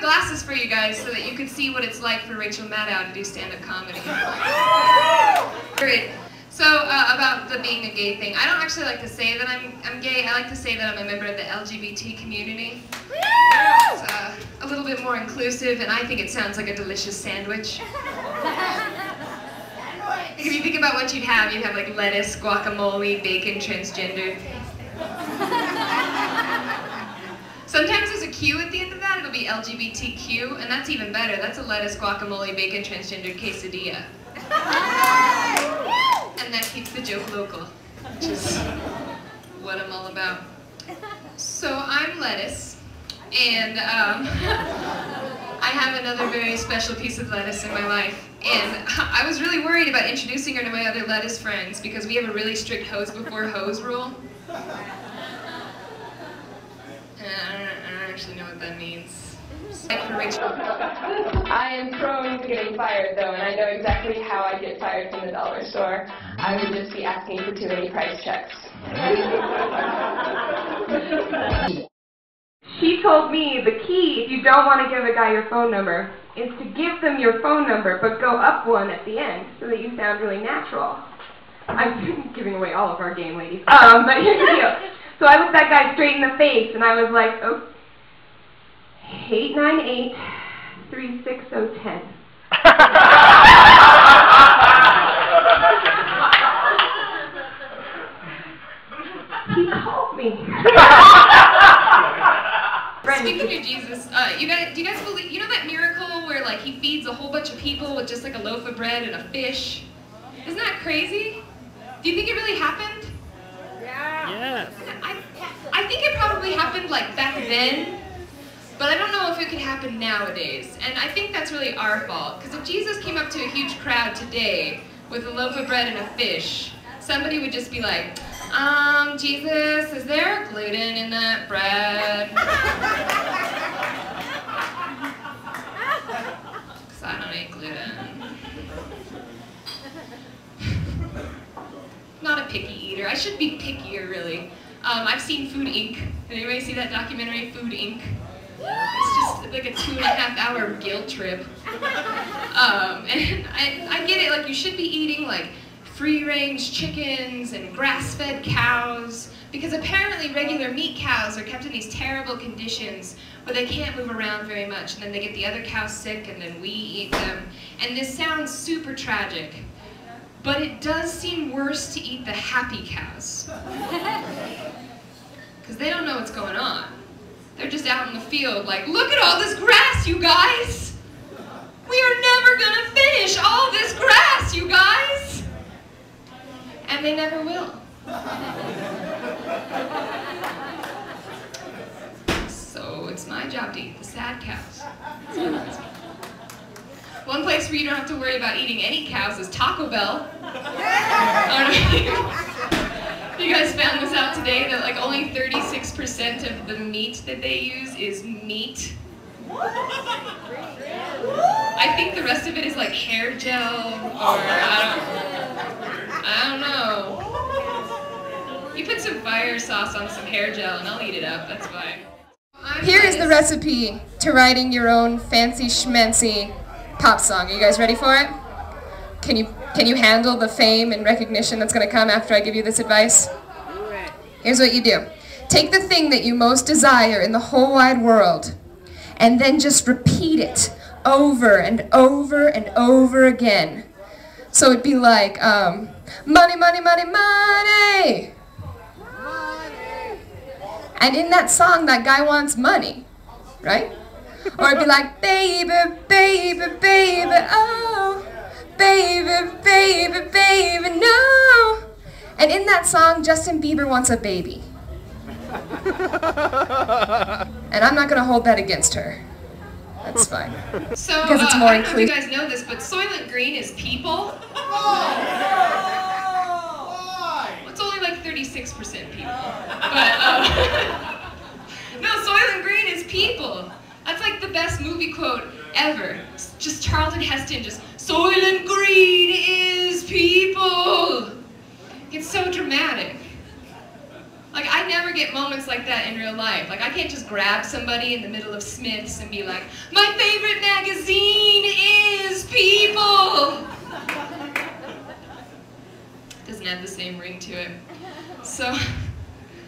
glasses for you guys so that you can see what it's like for Rachel Maddow to do stand-up comedy. Great. So, about the being a gay thing. I don't actually like to say that I'm gay. I like to say that I'm a member of the LGBT community. It's a little bit more inclusive, and I think it sounds like a delicious sandwich. If you think about what you'd have like lettuce, guacamole, bacon, transgender. Sometimes there's a Q at the end of that, it'll be LGBTQ, and that's even better. That's a lettuce, guacamole, bacon, transgender quesadilla. And that keeps the joke local, which is what I'm all about. So I'm lettuce, and I have another very special piece of lettuce in my life. And I was really worried about introducing her to my other lettuce friends because we have a really strict hose before hose rule. I don't actually know what that means. I am prone to getting fired though, and I know exactly how I get fired from the dollar store. I would just be asking for too many price checks. She told me the key, if you don't want to give a guy your phone number, is to give them your phone number, but go up one at the end, so that you sound really natural. I'm giving away all of our game, ladies. But here's the deal. So I looked that guy straight in the face, and I was like, oh, 898-36010. He called me. Speaking of Jesus, do you guys believe, you know that miracle where like he feeds a whole bunch of people with just like a loaf of bread and a fish? Isn't that crazy? Do you think it really happened? Yeah. Yes. I think it probably happened like back then, but I don't know if it could happen nowadays. And I think that's really our fault, because if Jesus came up to a huge crowd today with a loaf of bread and a fish, somebody would just be like, Jesus, is there gluten in that bread? Because I don't eat gluten. Not a picky eater. I should be pickier, really. I've seen Food Inc. Did anybody see that documentary, Food Inc.? It's just like a 2.5-hour guilt trip. And I get it, like you should be eating like free-range chickens and grass-fed cows, because apparently regular meat cows are kept in these terrible conditions where they can't move around very much, and then they get the other cows sick, and then we eat them. And this sounds super tragic, but it does seem worse to eat the happy cows. Because they don't know what's going on. They're just out in the field like, look at all this grass, you guys! We are never gonna finish all this grass, you guys! And they never will. So it's my job to eat the sad cows. One place where you don't have to worry about eating any cows is Taco Bell. You guys found this out today, that like only 36% of the meat that they use is meat. I think the rest of it is like hair gel, or I don't know. You put some fire sauce on some hair gel and I'll eat it up, that's fine. Here is the recipe to writing your own fancy schmancy pop song. Are you guys ready for it? Can you handle the fame and recognition that's going to come after I give you this advice? Here's what you do. Take the thing that you most desire in the whole wide world, and then just repeat it over and over and over again. So it'd be like, money, money, money, money! And in that song, that guy wants money, right? Or it'd be like, baby, baby, baby, oh, baby, baby, baby, no. And in that song, Justin Bieber wants a baby. And I'm not going to hold that against her. That's fine. So, because it's more I don't know if you guys know this, but Soylent Green is people. It's only like 36% people. But, no, Soylent Green is people. That's like the best movie quote ever. It's just Charlton Heston, just, Soylent Green is people. It's so dramatic. Like, I never get moments like that in real life. Like, I can't just grab somebody in the middle of Smith's and be like, my favorite magazine is People! It doesn't have the same ring to it. So,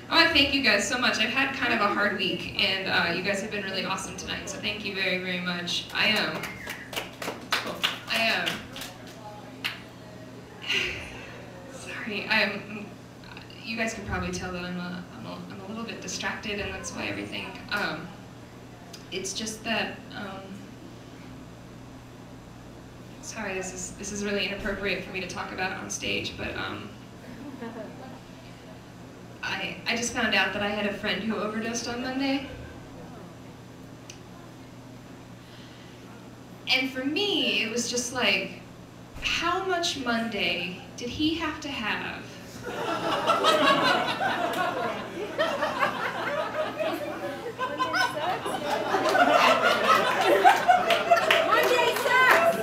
I want to thank you guys so much. I've had kind of a hard week, and you guys have been really awesome tonight, so thank you very, very much. Sorry, you guys can probably tell that I'm a little bit distracted, and that's why everything, it's just that, sorry, this is really inappropriate for me to talk about on stage, but I just found out that I had a friend who overdosed on Monday. And for me, it was just like, how much Monday did he have to have? Monday sucks!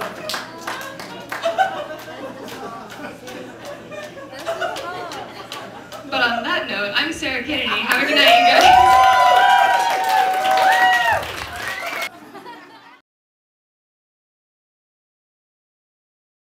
But on that note, I'm Sarah Kennedy. Have a good night, you guys.